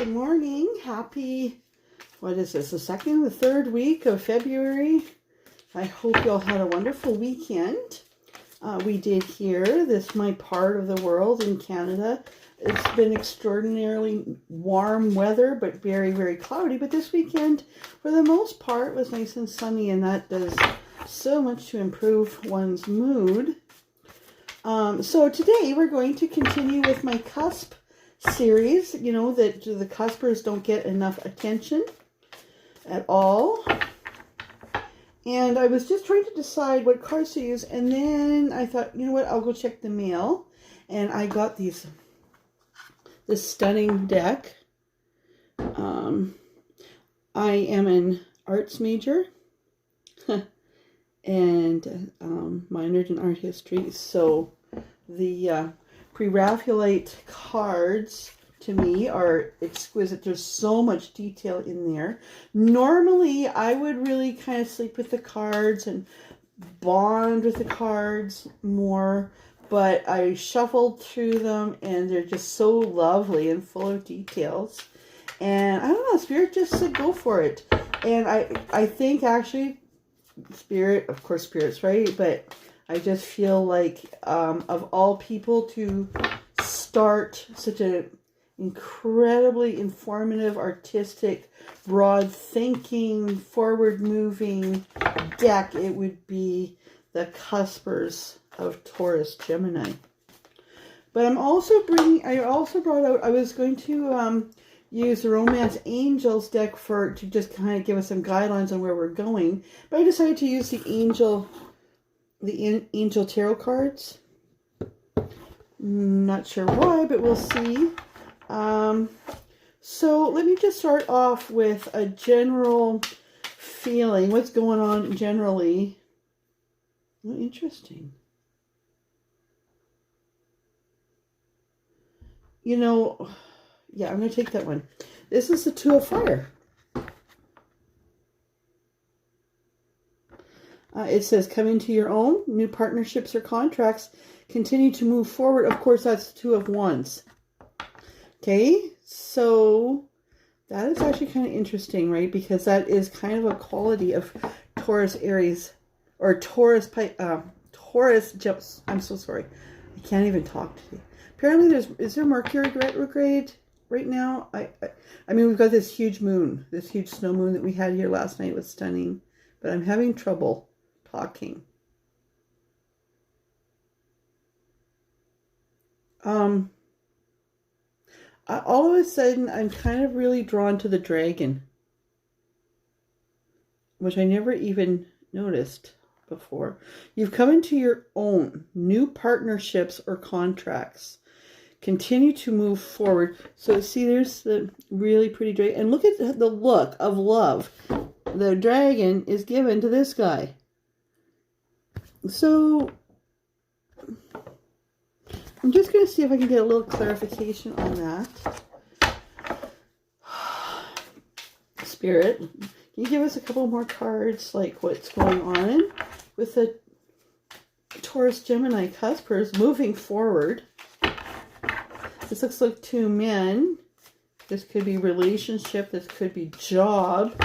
Good morning. Happy, what is this, the second, the third week of February. I hope you all had a wonderful weekend. We did here, this my part of the world in Canada. It's been extraordinarily warm weather, but very, very cloudy. But this weekend, for the most part, was nice and sunny, and that does so much to improve one's mood. So today we're going to continue with my cusp series. You know that the cuspers don't get enough attention at all. And I was just trying to decide what cards to use, and then I thought, you know what, I'll go check the mail. And I got this stunning deck. I am an arts major and minored in art history, so the pre-Raphaelite cards to me are exquisite. There's so much detail in there. Normally I would really kind of sleep with the cards and bond with the cards more, but I shuffled through them and they're just so lovely and full of details. And I don't know, Spirit just said go for it. And I think actually Spirit, of course Spirit's right, but I just feel like of all people to start such an incredibly informative, artistic, broad thinking, forward moving deck, it would be the Cuspers of Taurus Gemini. But I also brought out, I was going to use the Romance Angels deck to just kind of give us some guidelines on where we're going. But I decided to use the Angel Tarot cards. Not sure why, but we'll see. So let me just start off with a general feeling. What's going on generally? Oh, interesting. You know, yeah, I'm going to take that one. This is the Two of Fire. It says, come into your own, new partnerships or contracts, continue to move forward. Of course, that's the Two of Wands. Okay, so that is actually kind of interesting, right? Because that is kind of a quality of Taurus, Aries, or Taurus, I'm so sorry. I can't even talk today. Apparently, is there Mercury retrograde right now? I mean, we've got this huge moon, this huge snow moon that we had here last night was stunning, but I'm having trouble talking. All of a sudden, I'm kind of really drawn to the dragon, which I never even noticed before. You've come into your own, new partnerships or contracts. Continue to move forward. So see, there's the really pretty dragon. And look at the look of love the dragon is given to this guy. So I'm just going to see if I can get a little clarification on that. Spirit, can you give us a couple more cards, like what's going on with the Taurus Gemini Cuspers moving forward? This looks like two men. This could be relationship. This could be job.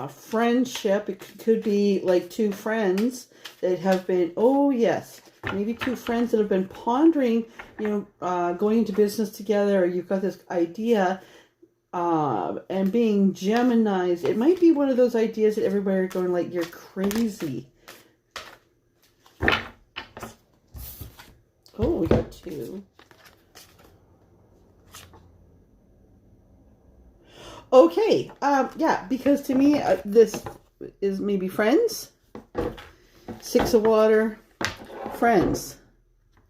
Friendship. It could be like two friends that have been, oh yes, maybe two friends that have been pondering, you know, going into business together, or you've got this idea, and being Geminis. It might be one of those ideas that everybody are going like, you're crazy. Oh, we got two. Okay, yeah, because to me, this is maybe friends. Six of Water, friends.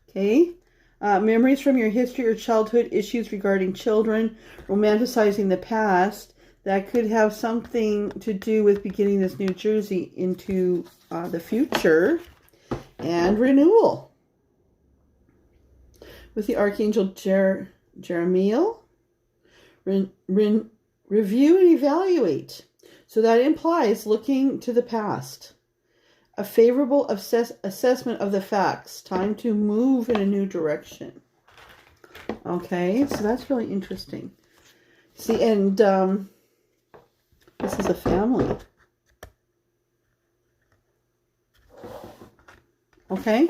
Okay, memories from your history or childhood, issues regarding children, romanticizing the past. That could have something to do with beginning this new journey into the future, and renewal. With the Archangel Jeremiel, review and evaluate. So that implies looking to the past. A favorable assessment of the facts. Time to move in a new direction. Okay, so that's really interesting. See, and this is a family. Okay?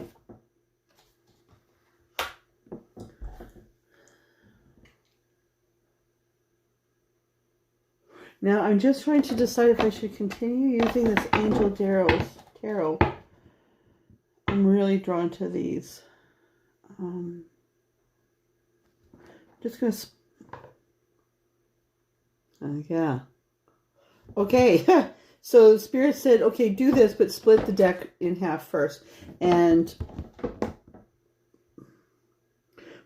Now, I'm just trying to decide if I should continue using this Angel Tarot. I'm really drawn to these. Just going to... yeah. Okay. So Spirit said, okay, do this, but split the deck in half first. And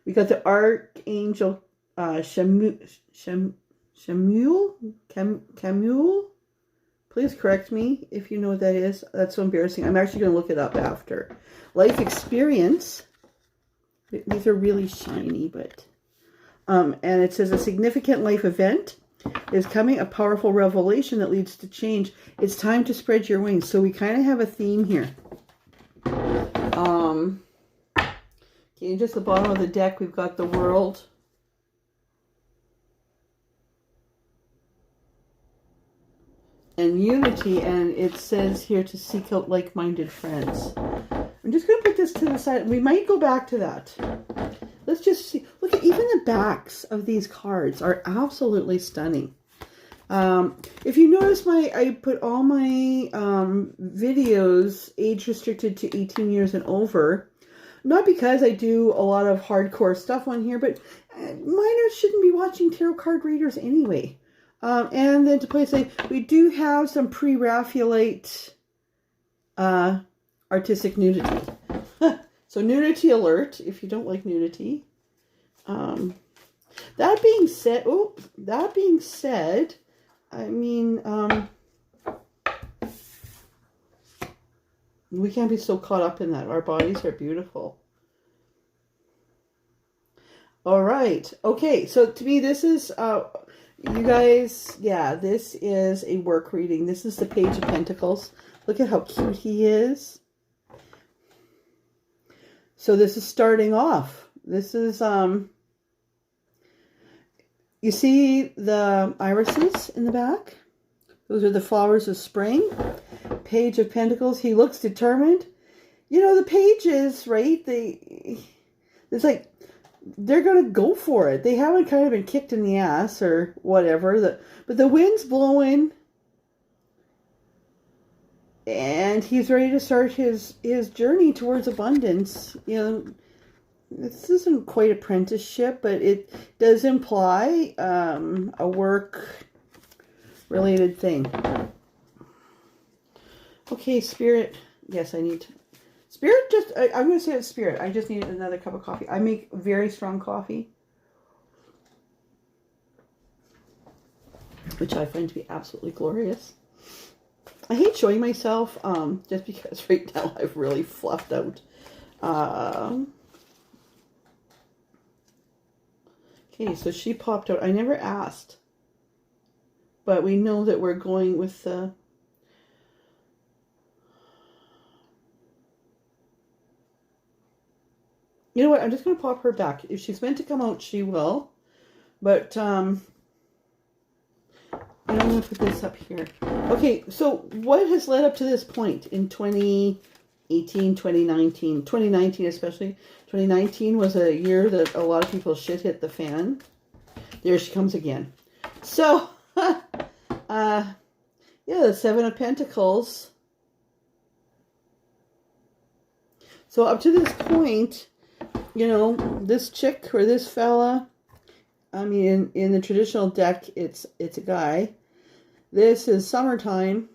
we got the Archangel Camuel. Please correct me if you know what that is. That's so embarrassing. I'm actually going to look it up after. Life experience. These are really shiny, but... and it says a significant life event is coming, a powerful revelation that leads to change. It's time to spread your wings. So we kind of have a theme here. Okay, just the bottom of the deck, we've got the World. And Unity, and it says here to seek out like-minded friends. I'm just going to put this to the side. We might go back to that. Let's just see. Look at even the backs of these cards are absolutely stunning. If you notice, I put all my videos age restricted to 18 years and over. Not because I do a lot of hardcore stuff on here, but minors shouldn't be watching tarot card readers anyway. And then to play say, we do have some pre-Raphaelite artistic nudity. So nudity alert, if you don't like nudity. That being said, I mean, we can't be so caught up in that. Our bodies are beautiful. All right. Okay. So to me, this is, you guys, yeah, this is a work reading. This is the Page of Pentacles. Look at how cute he is. So this is starting off. This is, you see the irises in the back? Those are the flowers of spring. Page of Pentacles. He looks determined. You know, the pages, right? It's like, they're going to go for it. They haven't kind of been kicked in the ass or whatever. But the wind's blowing. And he's ready to start his journey towards abundance. You know, this isn't quite apprenticeship, but it does imply a work-related thing. Okay, Spirit. Yes, I need... Spirit just... I'm going to say it's Spirit. I just need another cup of coffee. I make very strong coffee, which I find to be absolutely glorious. I hate showing myself, just because right now I've really fluffed out. Okay, so she popped out. I never asked, but we know that we're going with the... You know what? I'm just going to pop her back. If she's meant to come out, she will. But, and I'm going to put this up here. Okay, so what has led up to this point in 2018, 2019? 2019 especially. 2019 was a year that a lot of people's shit hit the fan. There she comes again. So, yeah, the Seven of Pentacles. So up to this point, you know, this chick or this fella, I mean, in the traditional deck, it's a guy. This is summertime.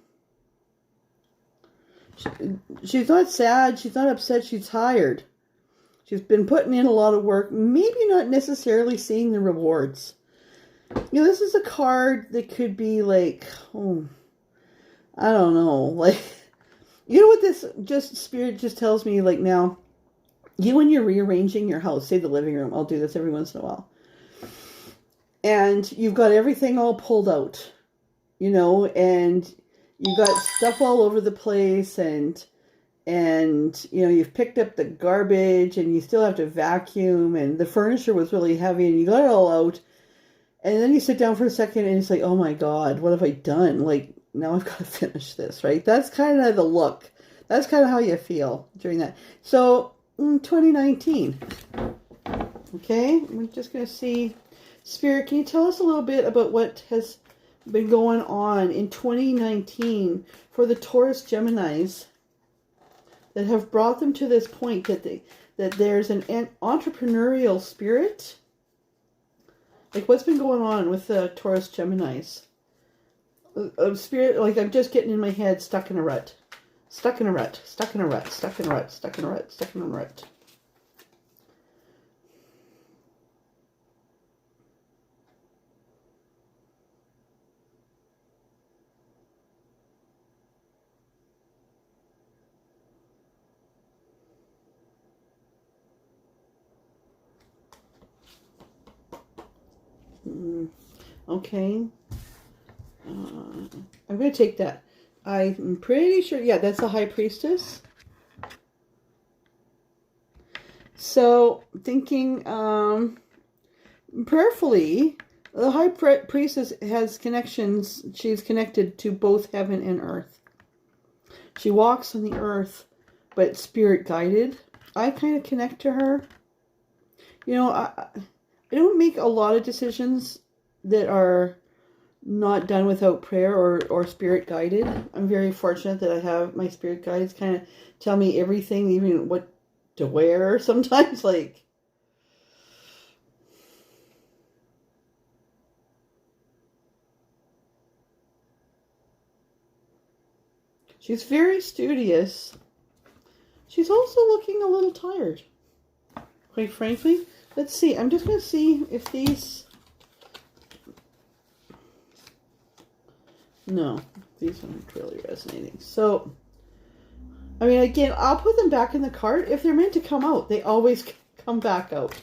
She's not sad. She's not upset. She's tired. She's been putting in a lot of work. Maybe not necessarily seeing the rewards. You know, this is a card that could be like, oh, I don't know. Like, you know what this Spirit just tells me, like, now, when you're rearranging your house, say the living room, I'll do this every once in a while. And you've got everything all pulled out, you know, and you've got stuff all over the place, and you know, you've picked up the garbage and you still have to vacuum, and the furniture was really heavy and you got it all out. And then you sit down for a second and it's like, oh my God, what have I done? Like, now I've got to finish this, right? That's kind of the look. That's kind of how you feel during that. So, 2019. Okay, we're just going to see. Spirit, can you tell us a little bit about what has been going on in 2019 for the Taurus Geminis that have brought them to this point that there's an entrepreneurial spirit? Like, what's been going on with the Taurus Geminis? Spirit, like, I'm just getting in my head, stuck in a rut. Stuck in a rut, stuck in a rut, stuck in a rut, stuck in a rut, stuck in a rut. Okay. I'm going to take that. I'm pretty sure, yeah, that's the High Priestess. So, thinking prayerfully, the High Priestess has connections. She's connected to both heaven and earth. She walks on the earth, but spirit guided. I kind of connect to her. You know, I don't make a lot of decisions that are not done without prayer or spirit guided. I'm very fortunate that I have my spirit guides kind of tell me everything, even what to wear sometimes. Like, she's very studious. She's also looking a little tired, quite frankly. Let's see. I'm just going to see if these... No, these aren't really resonating. So, I mean, again, I'll put them back in the card. If they're meant to come out, they always come back out.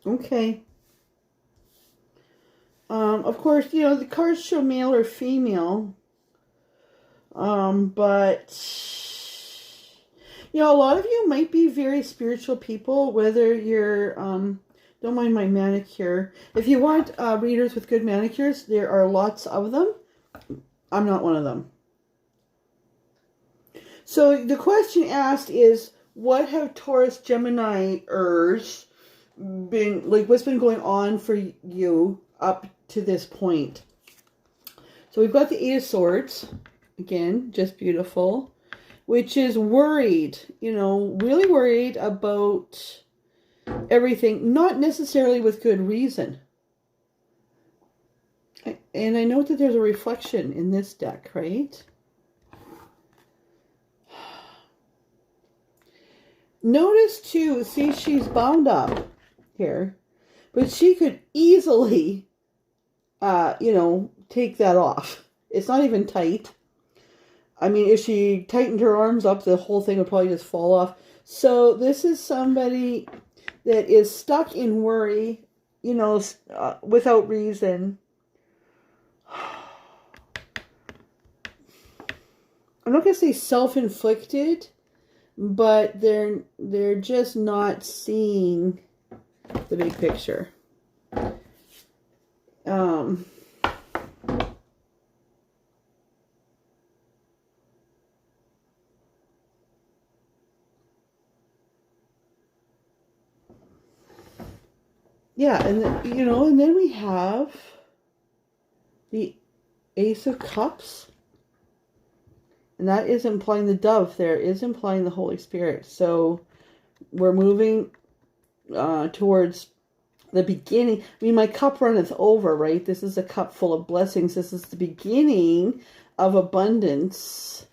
Okay. Of course, you know, the cards show male or female. But, you know, a lot of you might be very spiritual people, whether you're, don't mind my manicure. If you want readers with good manicures, there are lots of them. I'm not one of them. So the question asked is, what have Taurus Gemini-ers been, like, what's been going on for you up to this point? So we've got the Eight of Swords, again, just beautiful, which is worried, you know, really worried about everything, not necessarily with good reason. And I note that there's a reflection in this deck, right? Notice too, see, she's bound up here, but she could easily, you know, take that off. It's not even tight. I mean, if she tightened her arms up, the whole thing would probably just fall off. So this is somebody that is stuck in worry, you know, without reason. I'm not going to say self-inflicted, but they're just not seeing the big picture. Yeah, and you know, and then we have the Ace of Cups. And that is implying the dove there, is implying the Holy Spirit. So we're moving towards the beginning. I mean, my cup runneth over, right? This is a cup full of blessings. This is the beginning of abundance.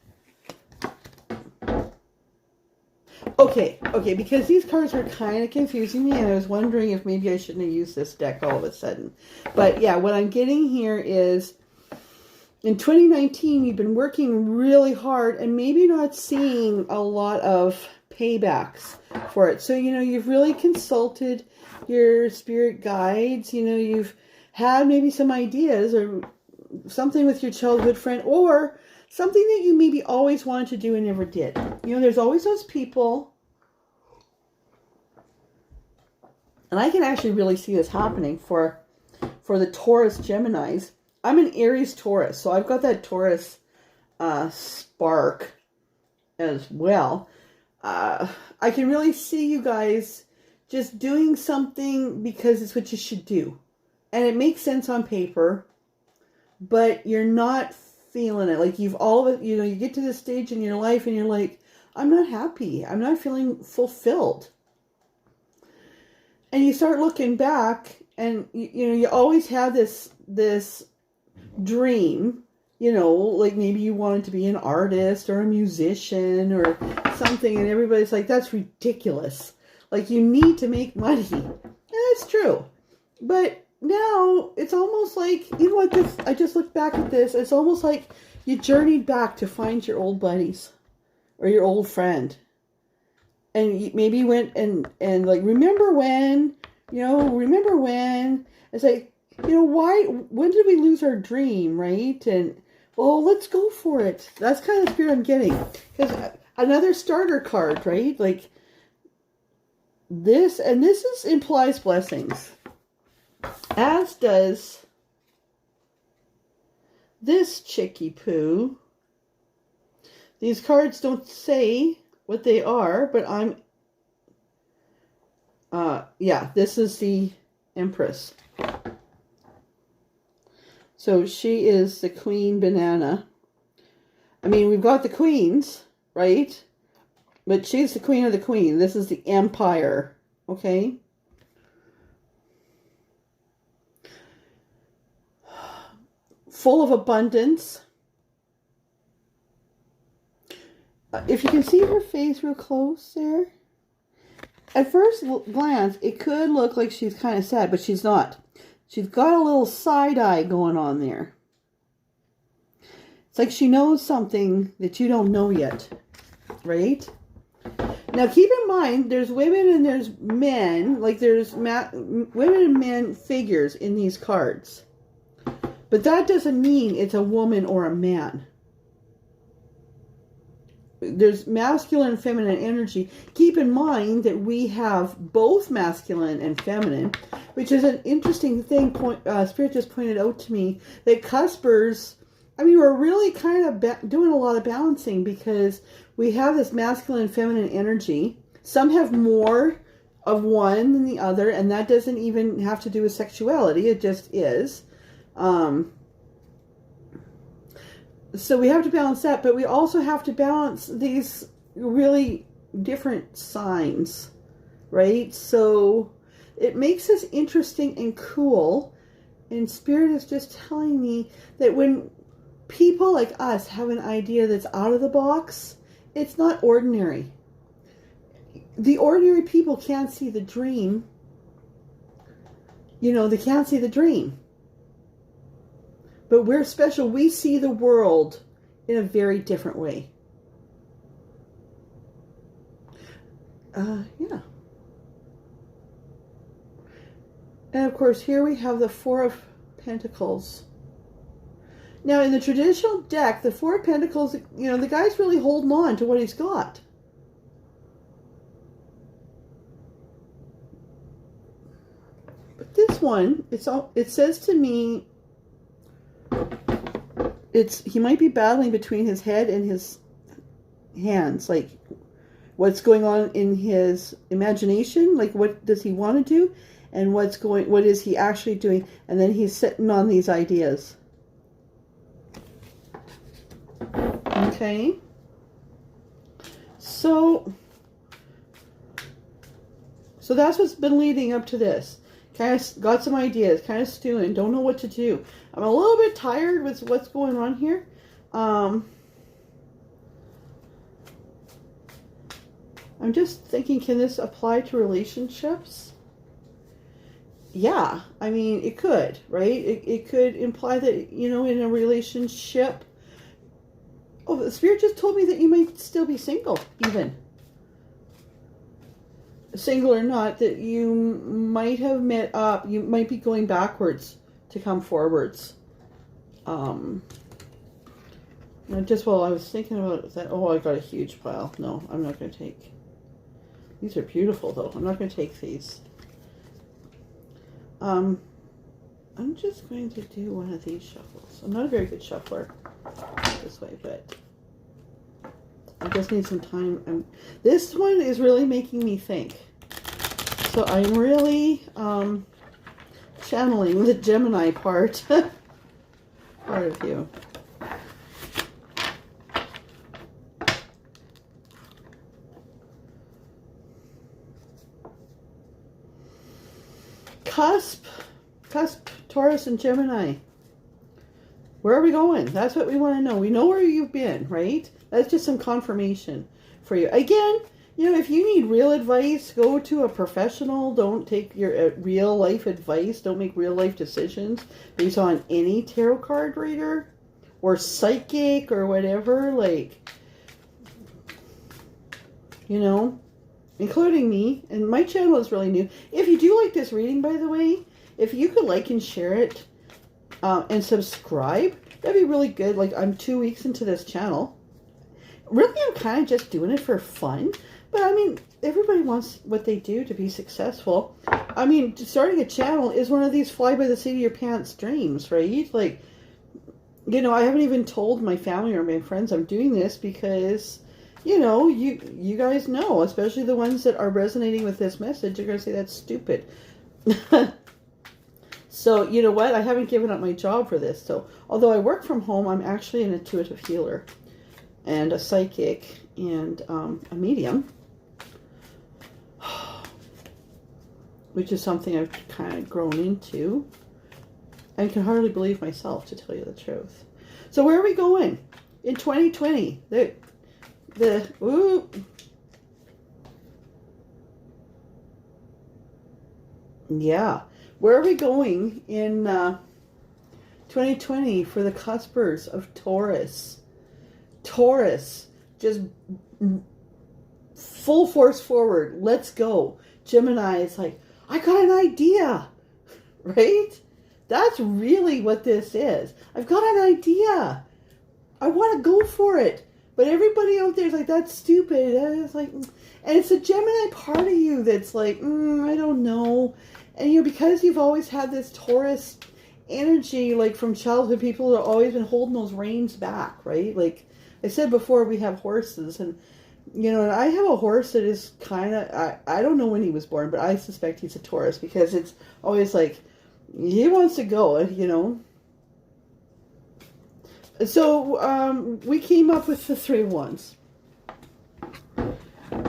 Okay, because these cards were kind of confusing me, and I was wondering if maybe I shouldn't have used this deck all of a sudden. But yeah, what I'm getting here is in 2019, you've been working really hard and maybe not seeing a lot of paybacks for it. So, you've really consulted your spirit guides. You've had maybe some ideas or something with your childhood friend, or something that you maybe always wanted to do and never did. There's always those people. And I can actually really see this happening for the Taurus Geminis. I'm an Aries Taurus, so I've got that Taurus spark as well. I can really see you guys just doing something because it's what you should do. And it makes sense on paper, but you're not feeling it. Like you get to this stage in your life and you're like, I'm not happy. I'm not feeling fulfilled. And you start looking back and you always have this dream, like maybe you wanted to be an artist or a musician or something, and everybody's like, that's ridiculous. Like, you need to make money. And it's true. But now it's almost like, I just looked back at this, it's almost like you journeyed back to find your old buddies or your old friend. And you maybe went and like, remember when, it's like, when did we lose our dream, right? And, well, let's go for it. That's kind of the spirit I'm getting. Because another starter card, right? Like this, and this implies blessings. As does this chickie poo. These cards don't say what they are, but this is the Empress. So she is the Queen Banana. I mean, we've got the queens, right? But she's the queen of the queen. This is the Empire, okay? Full of abundance. If you can see her face real close there. At first glance, it could look like she's kind of sad, but she's not. She's got a little side eye going on there. It's like she knows something that you don't know yet, right? Now, keep in mind, there's women and there's men. Like, there's women and men figures in these cards. But that doesn't mean it's a woman or a man. There's masculine and feminine energy. Keep in mind that we have both masculine and feminine, which is an interesting thing. Spirit just pointed out to me that cuspers, we're really kind of doing a lot of balancing, because we have this masculine and feminine energy. Some have more of one than the other, and that doesn't even have to do with sexuality. It just is. So we have to balance that, but we also have to balance these really different signs, right? So it makes this interesting and cool. And Spirit is just telling me that when people like us have an idea that's out of the box, it's not ordinary. The ordinary people can't see the dream. They can't see the dream. But we're special. We see the world in a very different way. Yeah. And of course, here we have the Four of Pentacles. Now, in the traditional deck, the Four of Pentacles, the guy's really holding on to what he's got. But this one, it says to me, he might be battling between his head and his hands, like what's going on in his imagination, like what does he want to do, and what is he actually doing, and then he's sitting on these ideas. Okay, so that's what's been leading up to this. Kind of got some ideas, kind of stewing, don't know what to do. I'm a little bit tired with what's going on here. I'm just thinking, can this apply to relationships? yeah, I mean, it could, right? It could imply that, you know, in a relationship. Oh, the spirit just told me that you might still be single, even. Single or not, that you might have met up. You might be going backwards to come forwards. Just while I was thinking about that, oh, I got a huge pile. No, I'm not going to take. These are beautiful, though. I'm not going to take these. I'm just going to do one of these shuffles. I'm not a very good shuffler this way, but I just need some time. This one is really making me think. So I'm really channeling the Gemini part of you. Cusp, Taurus and Gemini. Where are we going? That's what we want to know. We know where you've been, right? That's just some confirmation for you. Again, you know, if you need real advice, go to a professional. Don't take your real life advice. Don't make real life decisions based on any tarot card reader or psychic or whatever. Like, you know, including me. And my channel is really new. If you do like this reading, by the way, if you could like and share it and subscribe, that'd be really good. Like, I'm 2 weeks into this channel. Really, I'm kind of just doing it for fun. But, I mean, everybody wants what they do to be successful. I mean, starting a channel is one of these fly-by-the-seat-of-your-pants dreams, right? Like, you know, I haven't even told my family or my friends I'm doing this because, you know, you guys know, especially the ones that are resonating with this message, you're going to say that's stupid. So, you know what? I haven't given up my job for this. So, although I work from home, I'm actually an intuitive healer and a psychic and a medium, which is something I've kind of grown into and can hardly believe myself, to tell you the truth. So, where are we going in 2020? Yeah. Where are we going in 2020 for the cuspers of Taurus? Taurus, just full force forward. Let's go. Gemini is like, I got an idea, right? That's really what this is. I've got an idea. I want to go for it. But everybody out there is like, that's stupid. And it's like, and it's a Gemini part of you that's like, I don't know. And, you know, because you've always had this Taurus energy, like from childhood, people have always been holding those reins back, right? Like I said before, we have horses. And, you know, and I have a horse that is kind of, I don't know when he was born, but I suspect he's a Taurus because it's always like, he wants to go, you know. So we came up with the 3 wands.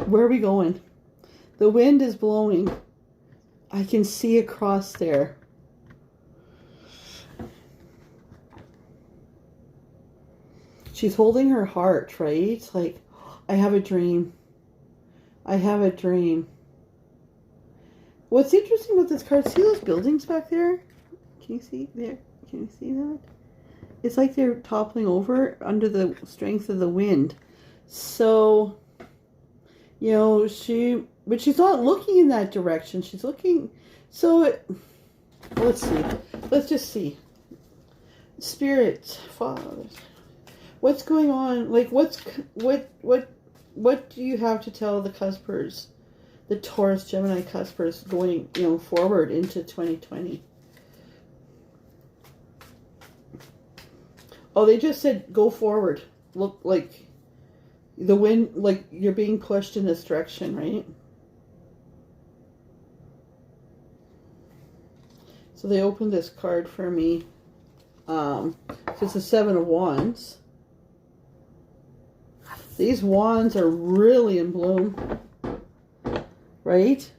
Where are we going? The wind is blowing. I can see across there. She's holding her heart, right? Like, I have a dream. I have a dream. What's interesting about this card, see those buildings back there? Can you see there? Can you see that? It's like they're toppling over under the strength of the wind. So, you know, but she's not looking in that direction. She's looking, so, let's see. Let's just see. Spirit, Father, what's going on? Like, what do you have to tell the cuspers, the Taurus Gemini cuspers going, you know, forward into 2020? Oh, they just said go forward. Look, like the wind, like you're being pushed in this direction, right? So they opened this card for me. So it's the 7 of Wands. These wands are really in bloom, right?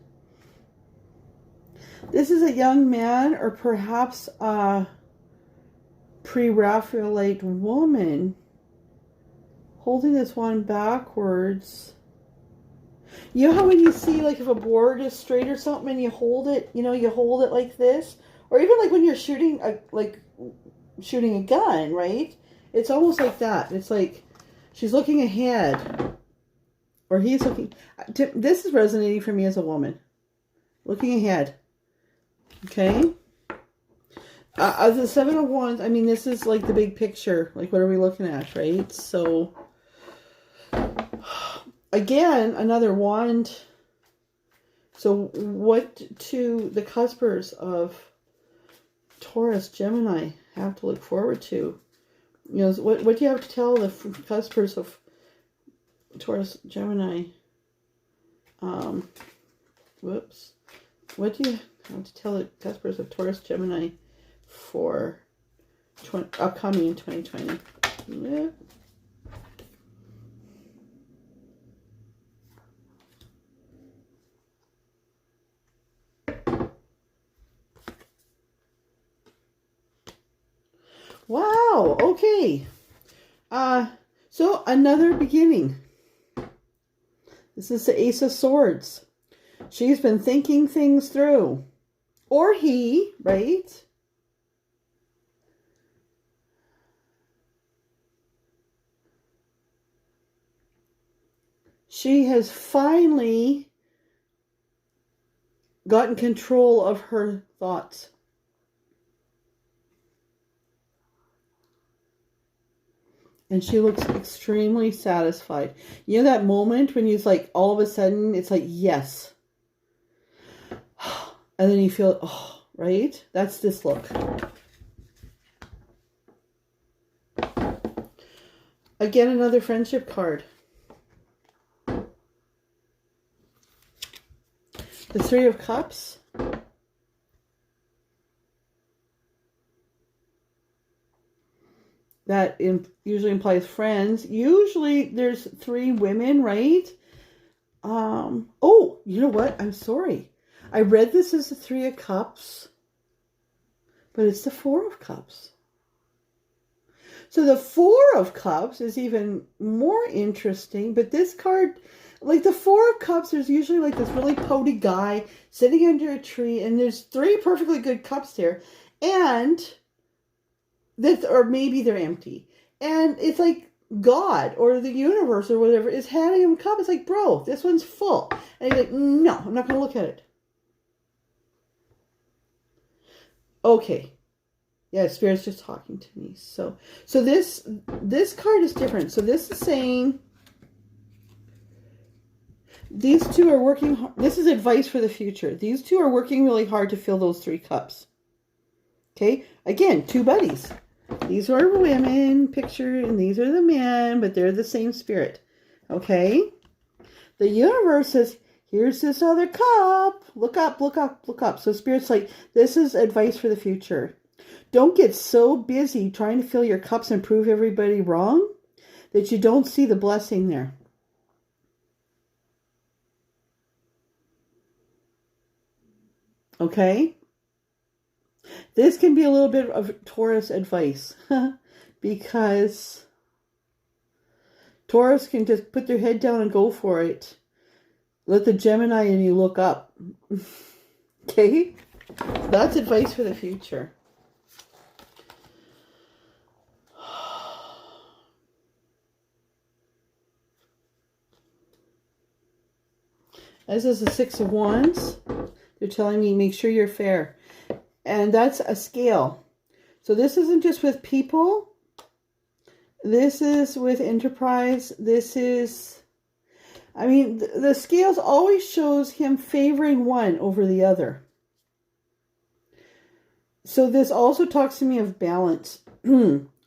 This is a young man or perhaps a pre-Raphaelite woman holding this wand backwards. You know how when you see, like, if a board is straight or something and you hold it, you hold it like this? Or even like when you're shooting shooting a gun, right? It's almost like that. It's like she's looking ahead. Or he's looking. This is resonating for me as a woman. Looking ahead. Okay? The Seven of Wands, I mean, this is like the big picture. Like, what are we looking at, right? So, again, another wand. So, what to the cuspers of Taurus, Gemini have to look forward to? What do you have to tell the cuspers of Taurus, Gemini? Whoops. What do you have to tell the cuspers of Taurus, Gemini for upcoming in 2020? Yeah. Wow, okay. So another beginning. This is the Ace of Swords. She's been thinking things through. Or he, right? She has finally gotten control of her thoughts. And she looks extremely satisfied. You know that moment when you like, all of a sudden, it's like, yes. And then you feel, oh, right? That's this look. Again, another friendship card. The Three of Cups. That usually implies friends. Usually there's three women, right? Oh, you know what? I'm sorry. I read this as the Three of Cups, but it's the Four of Cups. So the Four of Cups is even more interesting, but this card, like the Four of Cups, there's usually like this really pouty guy sitting under a tree, and there's three perfectly good cups there, and that, or maybe they're empty. And it's like God or the universe or whatever is handing him a cup. It's like, bro, this one's full. And he's like, no, I'm not going to look at it. Okay. Yeah, Spirit's just talking to me. So this card is different. So this is saying these two are working hard. This is advice for the future. These two are working really hard to fill those three cups. Okay? Again, two buddies. These are women pictured, and these are the men, but they're the same spirit. Okay? The universe says, here's this other cup. Look up, look up, look up. So Spirit's like, this is advice for the future. Don't get so busy trying to fill your cups and prove everybody wrong that you don't see the blessing there. Okay? This can be a little bit of Taurus advice because Taurus can just put their head down and go for it. Let the Gemini in you look up. Okay? That's advice for the future. As is the Six of Wands. They're telling me, make sure you're fair. And that's a scale. So this isn't just with people. This is with enterprise. This is, I mean, the scales always shows him favoring one over the other. So this also talks to me of balance.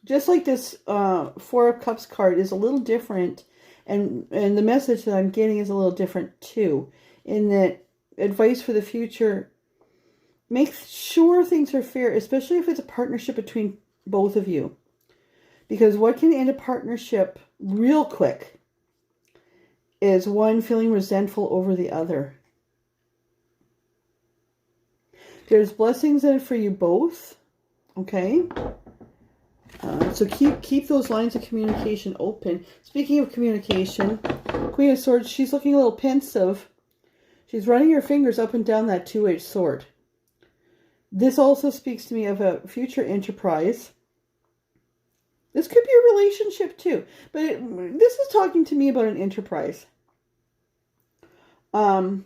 Just like this Four of Cups card is a little different. And the message that I'm getting is a little different too. In that advice for the future, make sure things are fair, especially if it's a partnership between both of you. Because what can end a partnership real quick is one feeling resentful over the other. There's blessings in it for you both. Okay? So keep those lines of communication open. Speaking of communication, Queen of Swords, she's looking a little pensive. She's running her fingers up and down that two-edged sword. This also speaks to me of a future enterprise. This could be a relationship too, but this is talking to me about an enterprise. Don't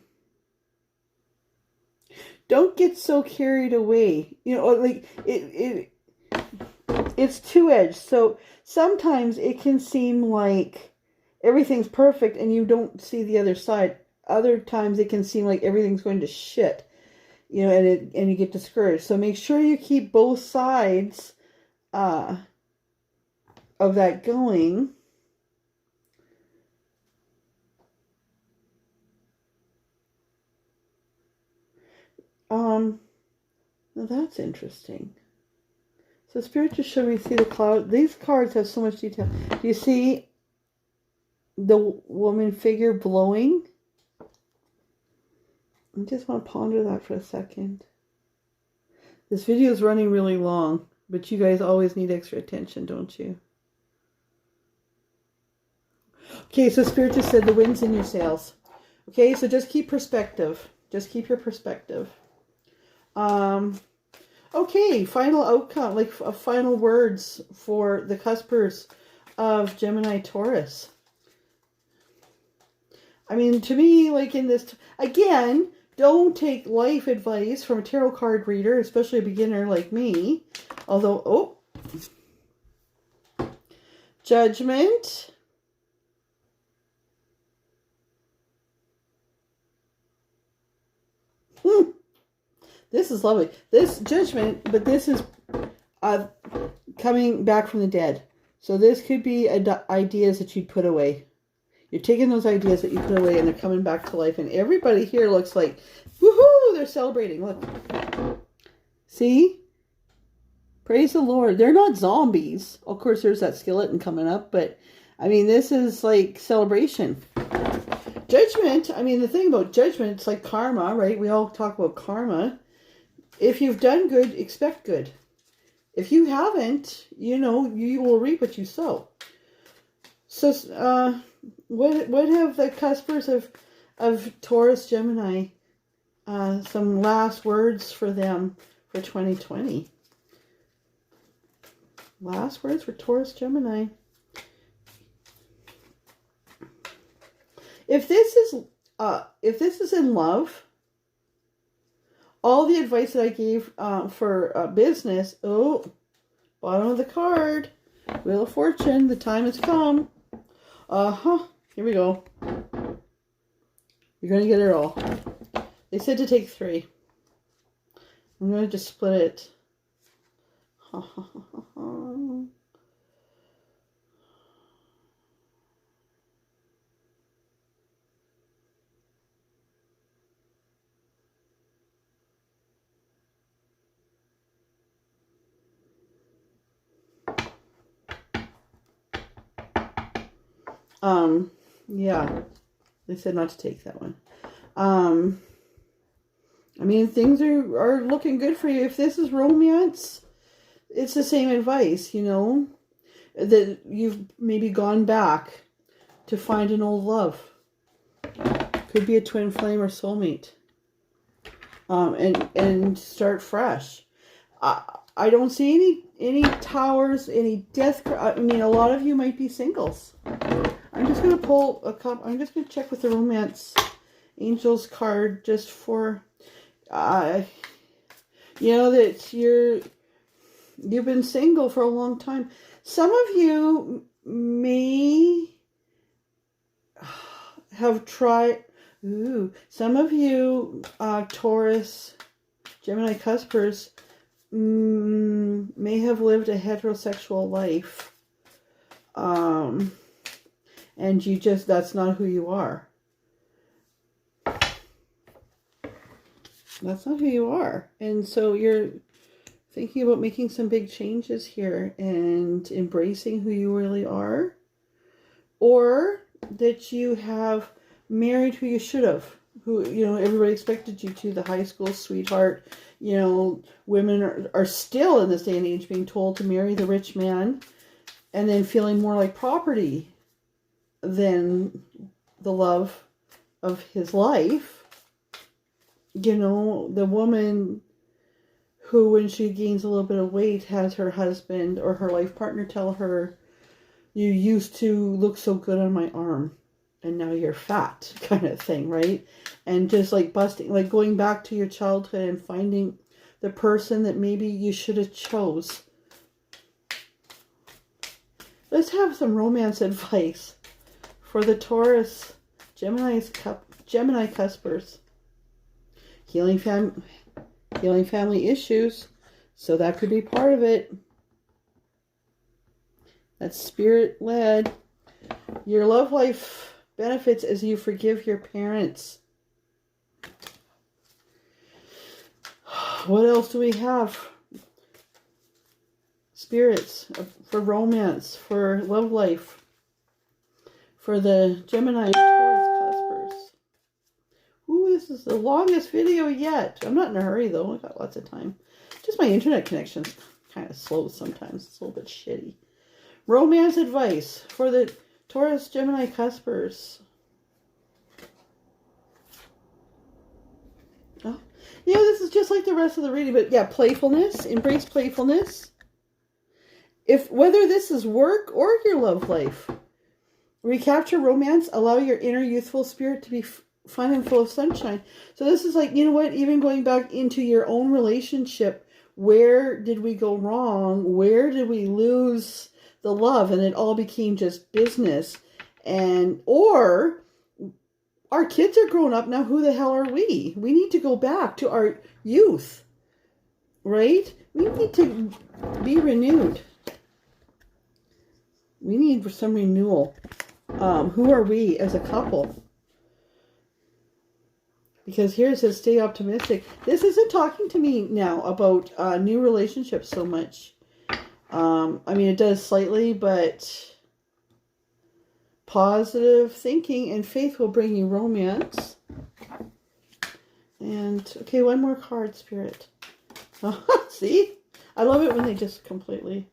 get so carried away. You know, like it's two-edged. So sometimes it can seem like everything's perfect and you don't see the other side. Other times it can seem like everything's going to shit. You know, and you get discouraged. So make sure you keep both sides of that going. Now that's interesting. So Spirit just showed me, see the cloud. These cards have so much detail. Do you see the woman figure blowing? I just want to ponder that for a second. This video is running really long, but you guys always need extra attention, don't you? Okay, so Spirit just said the wind's in your sails. Okay, so just keep perspective. Just keep your perspective. Okay, final outcome, like final words for the cuspers of Gemini Taurus. I mean, to me, like in this, again, don't take life advice from a tarot card reader, especially a beginner like me. Although, Judgment. This is lovely. This Judgment, but this is coming back from the dead. So this could be ideas that you'd put away. You're taking those ideas that you put away and they're coming back to life. And everybody here looks like, woohoo, they're celebrating. Look. See? Praise the Lord. They're not zombies. Of course, there's that skeleton coming up. But, I mean, this is like celebration. Judgment. I mean, the thing about judgment, it's like karma, right? We all talk about karma. If you've done good, expect good. If you haven't, you know, you will reap what you sow. So, what have the cuspers of Taurus Gemini, some last words for them for 2020? Last words for Taurus Gemini. If this is in love, all the advice that I gave for business, bottom of the card, Wheel of Fortune, the time has come. Here we go. You're going to get it all. They said to take 3. I'm going to just split it. Yeah, they said not to take that one. I mean, things are looking good for you. If this is romance, it's the same advice, you know, that you've maybe gone back to find an old love. Could be a twin flame or soulmate. And start fresh. I don't see any towers, any death. I mean, a lot of you might be singles. I'm just going to pull a couple. I'm just going to check with the Romance Angels card just for, you know, that you've been single for a long time. Some of you may have tried. Some of you, Taurus, Gemini Cuspers, may have lived a heterosexual life. And that's not who you are. That's not who you are. And so you're thinking about making some big changes here and embracing who you really are. Or that you have married who you should have. who, you know, everybody expected you to, the high school sweetheart. You know, women are still in this day and age being told to marry the rich man and then feeling more like property than the love of his life. You know, the woman who, when she gains a little bit of weight, has her husband or her life partner tell her, you used to look so good on my arm and now you're fat, kind of thing, right? And just like busting, like going back to your childhood and finding the person that maybe you should have chose. Let's have some romance advice for the Taurus, Gemini Cuspers. Healing family issues. So that could be part of it. That's spirit-led. Your love life benefits as you forgive your parents. What else do we have? Spirits for romance, for love life, for the Gemini Taurus Cuspers. Ooh, this is the longest video yet. I'm not in a hurry though. I've got lots of time. Just my internet connection's kind of slow sometimes. It's a little bit shitty. Romance advice for the Taurus Gemini Cuspers. Oh, yeah, this is just like the rest of the reading, but yeah, playfulness. Embrace playfulness. Whether this is work or your love life. Recapture romance. Allow your inner youthful spirit to be fun and full of sunshine. So this is like, you know what, even going back into your own relationship, where did we go wrong? Where did we lose the love? And it all became just business. Or our kids are grown up now. Who the hell are we? We need to go back to our youth, right? We need to be renewed. We need some renewal. Who are we as a couple? Because here it says, stay optimistic. This isn't talking to me now about new relationships so much. I mean, it does slightly, but positive thinking and faith will bring you romance. And, okay, one more card, Spirit. See? I love it when they just completely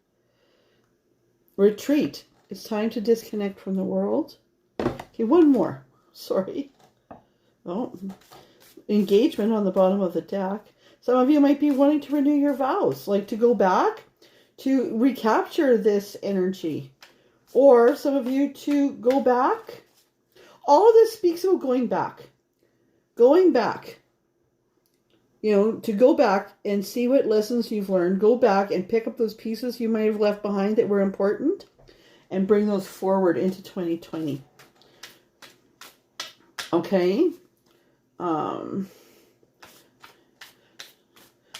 retreat. It's time to disconnect from the world. Okay, one more. Sorry. Oh, engagement on the bottom of the deck. Some of you might be wanting to renew your vows, like to go back, to recapture this energy. Or some of you to go back. All of this speaks about going back. Going back. You know, to go back and see what lessons you've learned. Go back and pick up those pieces you might have left behind that were important and bring those forward into 2020. Okay?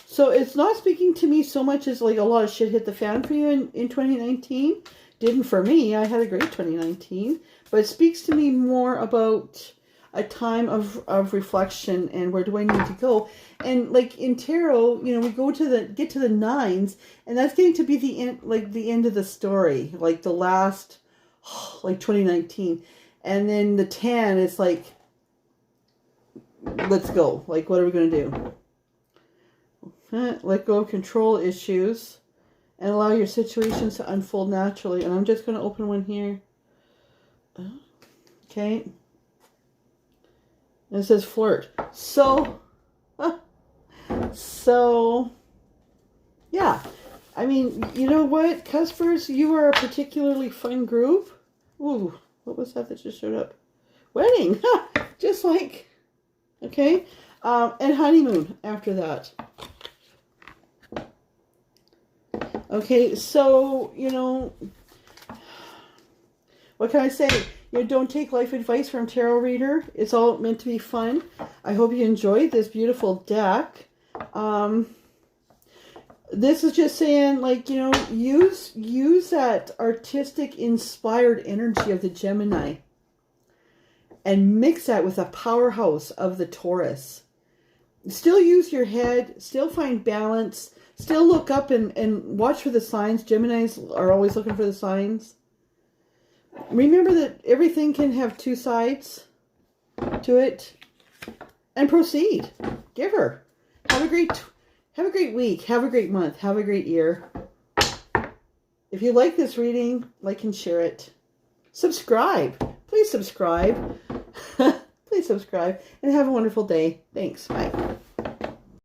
So it's not speaking to me so much as like a lot of shit hit the fan for you in 2019. Didn't for me. I had a great 2019. But it speaks to me more about a time of reflection and where do I need to go. And like in tarot, you know, we get to the nines, and that's getting to be the end, like the end of the story, like the last, like 2019. And then the 10, it's like, let's go. Like, what are we going to do? Let go of control issues and allow your situations to unfold naturally. And I'm just going to open one here. Okay. And it says flirt. So, yeah. I mean, you know what, Cuspers? You are a particularly fun group. Ooh, what was that just showed up? Wedding. Just like, okay. And honeymoon after that. Okay, so, you know, what can I say? You know, don't take life advice from tarot reader. It's all meant to be fun. I hope you enjoyed this beautiful deck. This is just saying, like, you know, use that artistic, inspired energy of the Gemini and mix that with a powerhouse of the Taurus. Still use your head. Still find balance. Still look up and watch for the signs. Geminis are always looking for the signs. Remember that everything can have two sides to it. and proceed. Give her. Have a great week. Have a great month. Have a great year. If you like this reading, like and share it. Subscribe. Please subscribe. Please subscribe. And have a wonderful day. Thanks. Bye.